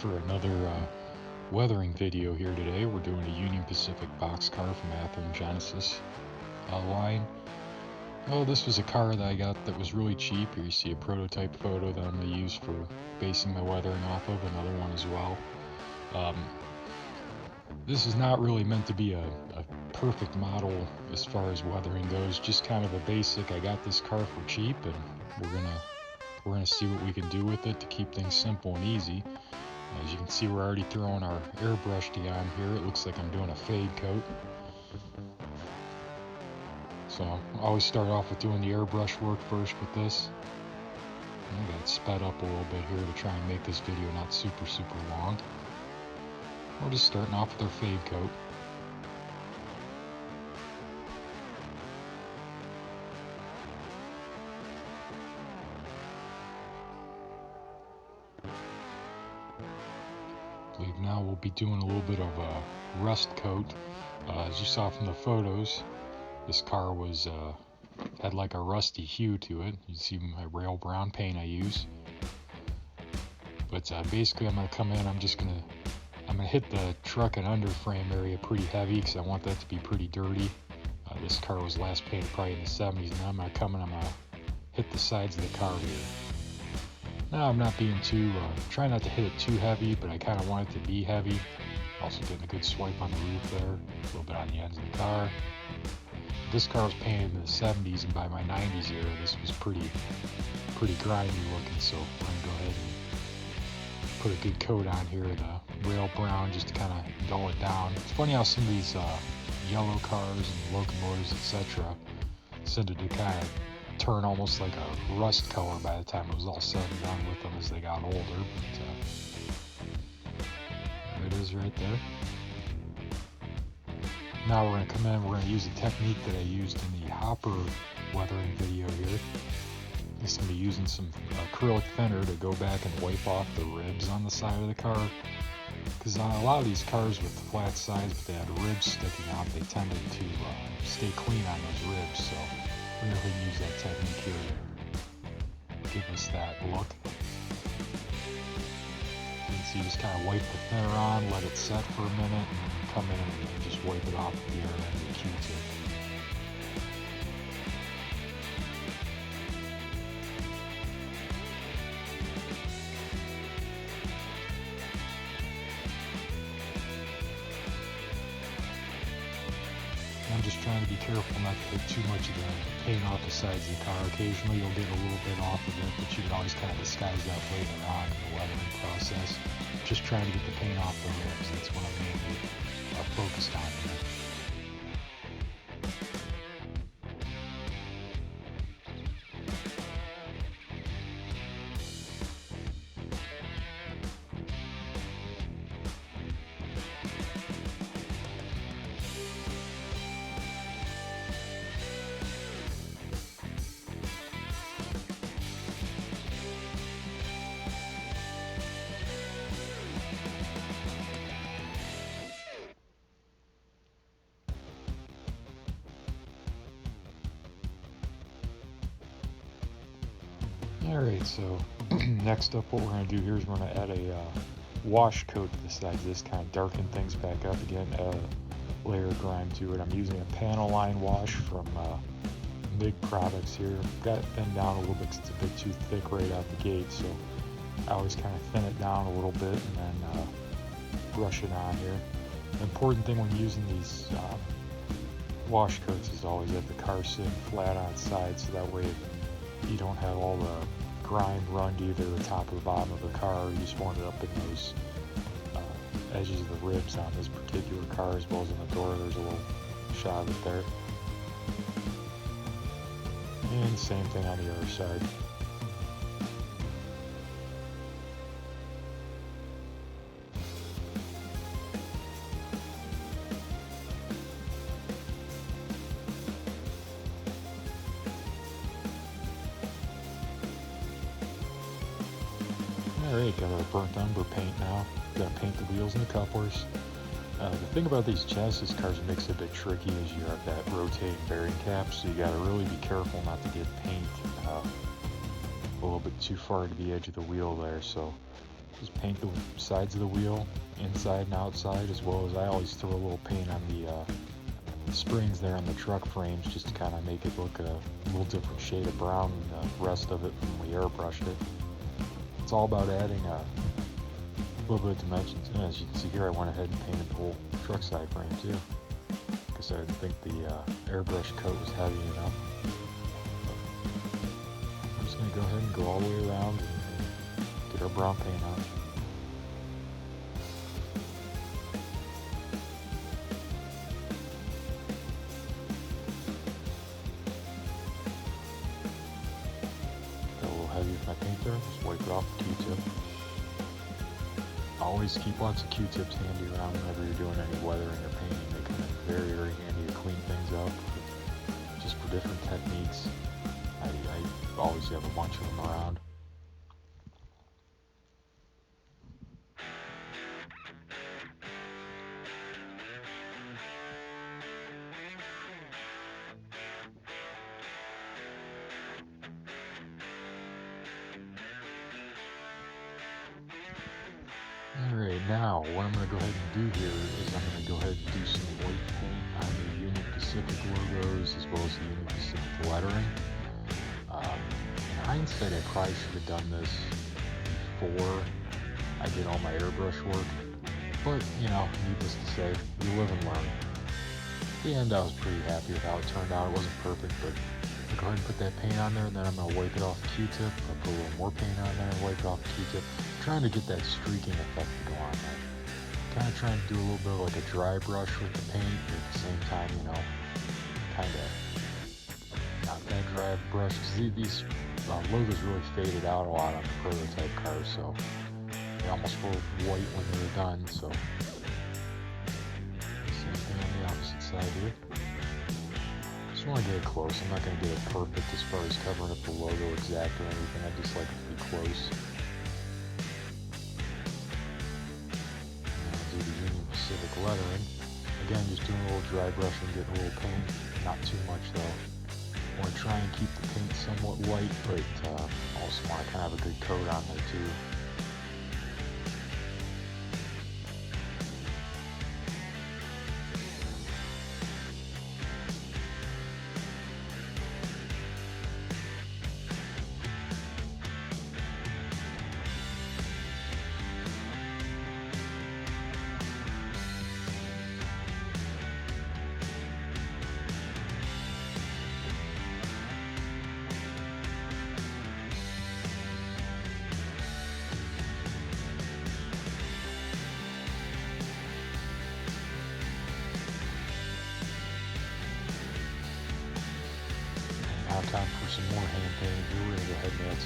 for another weathering video here today. We're doing a Union Pacific boxcar from Athearn Genesis line. Oh, this was a car that I got that was really cheap. Here you see a prototype photo that I'm going to use for basing my weathering off of, another one as well. This is not really meant to be a perfect model as far as weathering goes, just kind of a basic. I got this car for cheap, and we're gonna see what we can do with it to keep things simple and easy. As you can see, we're already throwing our airbrush on here. It looks like I'm doing a fade coat. So I always start off with doing the airbrush work first with this. I got it sped up a little bit here to try and make this video not super long. We're just starting off with our fade coat. I believe now we'll be doing a little bit of a rust coat. As you saw from the photos, this car was had like a rusty hue to it. You see my rail brown paint I use. But basically I'm going to come in, I'm going to hit the truck and underframe area pretty heavy because I want that to be pretty dirty. This car was last painted probably in the 70s, and I'm going to come in, I'm going to hit the sides of the car here. Now I'm not being trying not to hit it too heavy, but I kind of want it to be heavy. Also getting a good swipe on the roof there, a little bit on the ends of the car. This car was painted in the 70s, and by my 90s era, this was pretty grimy looking, so I'm going to go ahead and put a good coat on here, the rail brown, just to kind of dull it down. It's funny how some of these yellow cars and locomotives, etc., tended to kind of turn almost like a rust color by the time it was all said and done with them as they got older. But there it is right there. Now we're going to come in, we're going to use the technique that I used in the hopper weathering video here. I'm just going to be using some acrylic thinner to go back and wipe off the ribs on the side of the car. Because on a lot of these cars with flat sides, but they had ribs sticking out, they tended to stay clean on those ribs. So we're going to use that technique here to give us that look. You can see, just kind of wipe the thinner on, let it set for a minute, and then come in and just wipe it off with the air end of the Q-tip. I'm just trying to be careful not to get too much of the paint off the sides of the car. Occasionally you'll get a little bit off of it, but you can always kind of disguise that later on in the weathering process. Just trying to get the paint off the ribs, that's what I'm mainly focused on here. Alright, so next up what we're going to do here is we're going to add a wash coat to the sides of this, kind of darken things back up again, add a layer of grime to it. I'm using a panel line wash from MIG products here. Got it thinned down a little bit because it's a bit too thick right out the gate, so I always kind of thin it down a little bit and then brush it on here. The important thing when using these wash coats is always have the car sitting flat on its side, so that way you don't have all the grime run to either the top or the bottom of the car. You just want it up in those edges of the ribs on this particular car, as well as in the door. There's a little shot of it there. And same thing on the other side. Alright, got our burnt umber paint now. Got to paint the wheels and the couplers. The thing about these Genesis cars that makes it a bit tricky is you have that rotating bearing cap, so you got to really be careful not to get paint a little bit too far to the edge of the wheel there. So Just paint the sides of the wheel, inside and outside, as well as I always throw a little paint on the springs there on the truck frames, just to kind of make it look a little different shade of brown than the rest of it when we airbrushed it. It's all about adding a little bit of dimensions. And as you can see here, I went ahead and painted the whole truck side frame too, because I didn't think the airbrush coat was heavy enough. I'm just going to go ahead and go all the way around and get our brown paint on. Got a little heavy with my paint there, just wipe it off the Q-tip. Always keep lots of Q-tips handy around whenever you're doing any weathering or painting. They come in very, very handy to clean things up, just for different techniques. I always have a bunch of them around. Alright, now what I'm going to go ahead and do here is I'm going to go ahead and do some white paint on the Union Pacific logos as well as the Union Pacific lettering. In hindsight, I probably should have done this before I did all my airbrush work, but you know, needless to say, you live and learn. At the end, I was pretty happy with how it turned out. It wasn't perfect, but I'll go ahead and put that paint on there, and then I'm going to wipe it off the Q-tip. I'll put a little more paint on there and wipe it off the Q-tip. Trying to get that streaking effect to go on there. Kind of trying to do a little bit of like a dry brush with the paint, but at the same time, you know, kind of not that dry brush, because these logos really faded out a lot on the prototype cars, so they almost were white when they were done. So same thing on the opposite side here. Just want to get it close. I'm not going to get it perfect as far as covering up the logo exact or anything. I just like it to be close. Do the Union Pacific lettering. Again, just doing a little dry brushing, getting a little paint. Not too much though. I want to try and keep the paint somewhat white, but also want to kind of have a good coat on there too. Now time for some more hand painting here. We're going to go ahead and add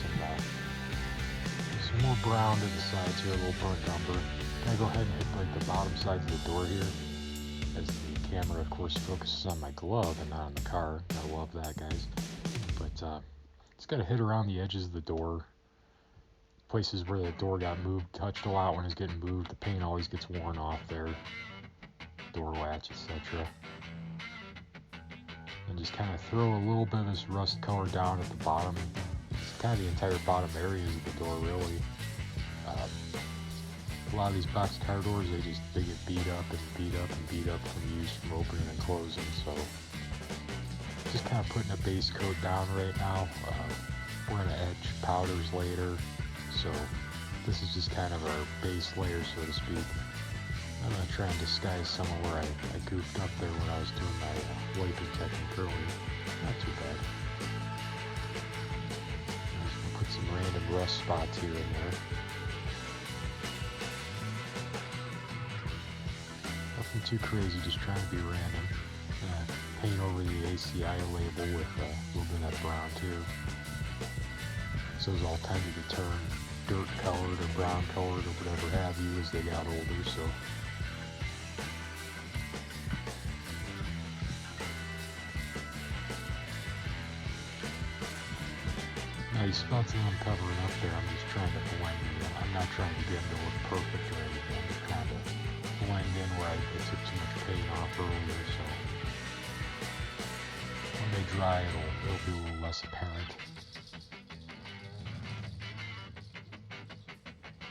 some more brown to the sides here, a little burnt umber. I'm going to go ahead and hit like the bottom sides of the door here, as the camera of course focuses on my glove and not on the car. I love that, guys. But it's got to hit around the edges of the door. Places where the door got moved, touched a lot when it's getting moved. The paint always gets worn off there. Door latch, etc. And just kind of throw a little bit of this rust color down at the bottom. It's kind of the entire bottom areas of the door, really. A lot of these boxcar doors, they get beat up and beat up and beat up from use from opening and closing. So just kind of putting a base coat down right now. We're gonna etch powders later, so this is just kind of our base layer, so to speak. I'm going to try and disguise some of where I goofed up there when I was doing my wiping technique earlier. Not too bad. I'm just going to put some random rust spots here and there. Nothing too crazy, just trying to be random. Paint over the ACI label with a little bit of that brown too. So those all tended to turn dirt colored or brown colored or whatever have you as they got older. So now these spots that I'm covering up there, I'm just trying to blend in. I'm not trying to get them to look perfect or anything. I'm just trying to blend in where I took too much paint off earlier. So when they dry, it'll be a little less apparent.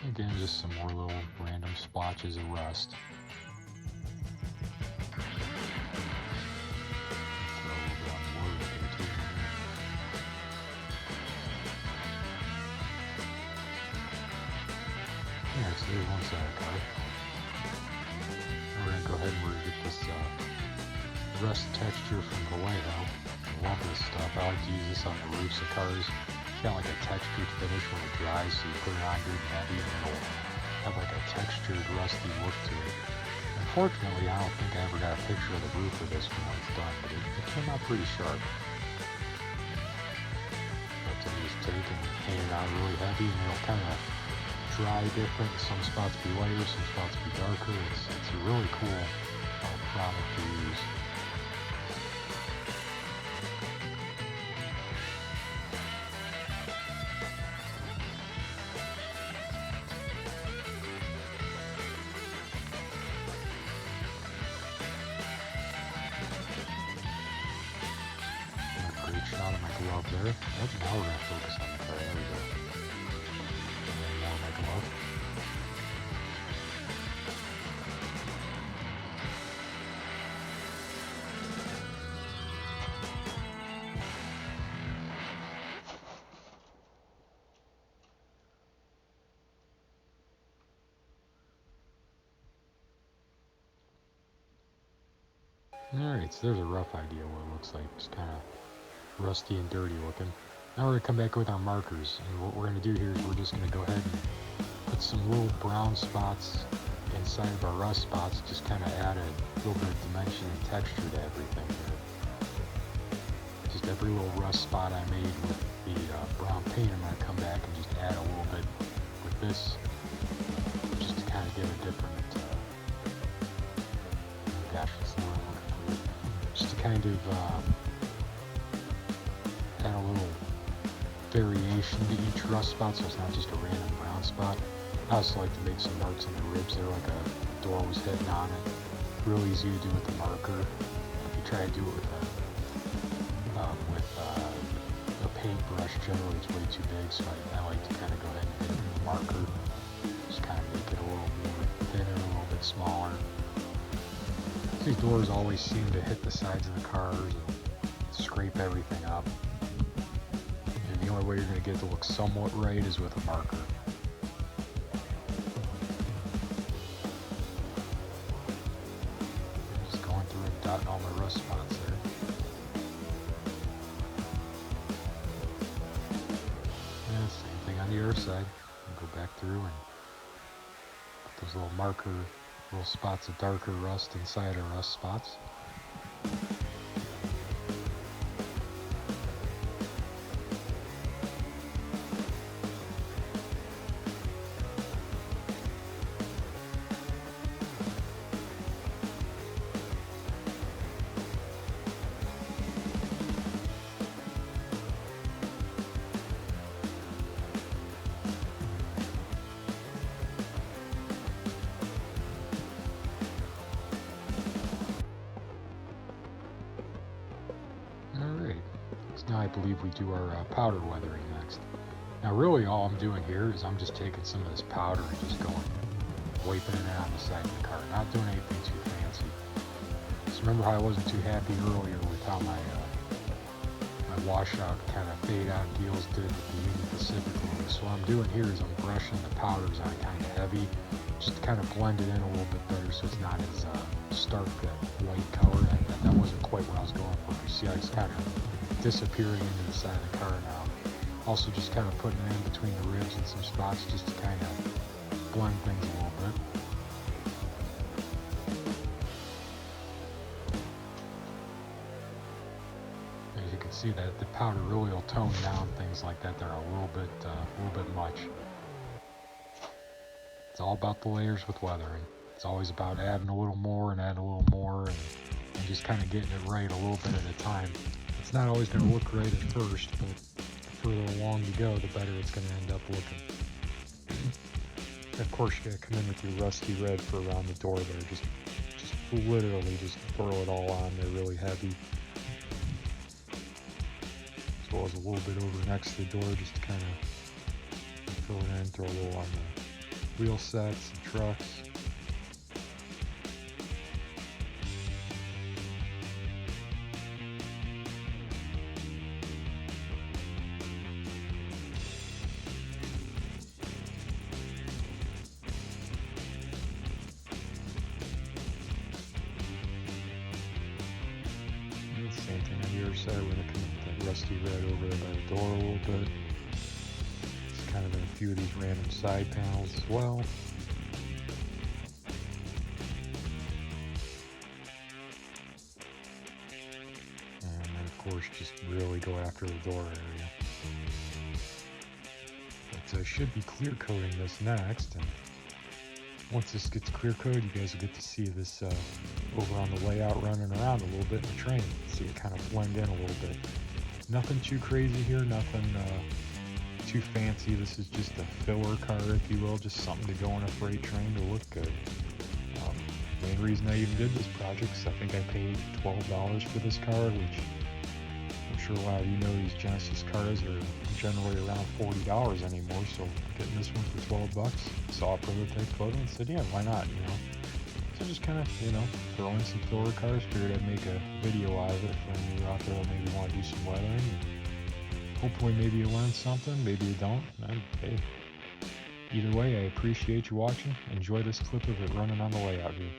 Again, just some more little random splotches of rust. Throw a little bit on the wood here too. Yeah, so there's one side of the car. We're going to go ahead and we're going to get this rust texture from Vallejo. I love this stuff. I like to use this on the roofs of cars. It's got like a textured finish when it dries, so you put it on good and heavy and it'll have like a textured, rusty look to it. Unfortunately, I don't think I ever got a picture of the roof of this when it's done, but it came out pretty sharp. But then you just take and paint it on really heavy and it'll kind of dry different. Some spots be lighter, some spots be darker. It's a really cool product to use. Shot of my glove there. Now we're going to focus on the car. There we go. And then more of my glove. Alright, so there's a rough idea of what it looks like. It's kind of rusty and dirty looking. Now we're going to come back with our markers, and what we're going to do here is we're just going to go ahead and put some little brown spots inside of our rust spots, just kind of add a little bit of dimension and texture to everything here. Just every little rust spot I made with the brown paint, I'm going to come back and just add a little bit with this, just to kind of give a different, just to kind of add a little variation to each rust spot, so it's not just a random brown spot. I also like to make some marks on the ribs there, like a door was hitting on it. Real easy to do with the marker. If you try to do it with a paintbrush, generally it's way too big, so I like to kind of go ahead and hit it with a marker. Just kind of make it a little more thinner, a little bit smaller. These doors always seem to hit the sides of the cars and scrape everything up. And the only way you're going to get it to look somewhat right is with a marker. Just going through and dotting all my rust spots there. And same thing on the other side. Go back through and put those little little spots of darker rust inside our rust spots. Now I believe we do our powder weathering next. Now really all I'm doing here is I'm just taking some of this powder and just wiping it on the side of the car, not doing anything too fancy. So remember how I wasn't too happy earlier with how my washout kind of fade out deals did with the Union Pacific logo. So what I'm doing here is I'm brushing the powders on kind of heavy, just to kind of blend it in a little bit better so it's not as stark that white color. That wasn't quite what I was going for. You see, I just kind of disappearing into the side of the car now. Also just kind of putting it in between the ribs and some spots just to kind of blend things a little bit. As you can see, that the powder really will tone down things like that. They're a little bit much. It's all about the layers with weathering. It's always about adding a little more and adding a little more and just kind of getting it right a little bit at a time. It's not always going to look right at first, but the further along you go, the better it's going to end up looking. Of course, you're going to come in with your rusty red for around the door there. Just literally just throw it all on there really heavy. As well as a little bit over next to the door, just to kind of fill it in, throw a little on wheel sets and trucks. Same thing on the other side where they come with that rusty red over there by the door a little bit. It's kind of in a few of these random side panels as well. And then of course just really go after the door area. But I should be clear coating this next, and once this gets clear coated, you guys will get to see this over on the layout running around a little bit in the train. See it kind of blend in a little bit. Nothing too crazy here, nothing too fancy. This is just a filler car, if you will, just something to go on a freight train to look good. Main reason I even did this project is I think I paid $12 for this car, which I'm sure a lot of you know these Genesis cars are generally around $40 anymore, so getting this one for 12 bucks, saw a prototype photo and said, yeah, why not, you know. So just kind of, you know, throw in some filler cars, figured I'd make a video out of it for any of you out there that maybe want to do some weathering. Hopefully maybe you learn something, maybe you don't. And, hey, either way, I appreciate you watching. Enjoy this clip of it running on the layout here.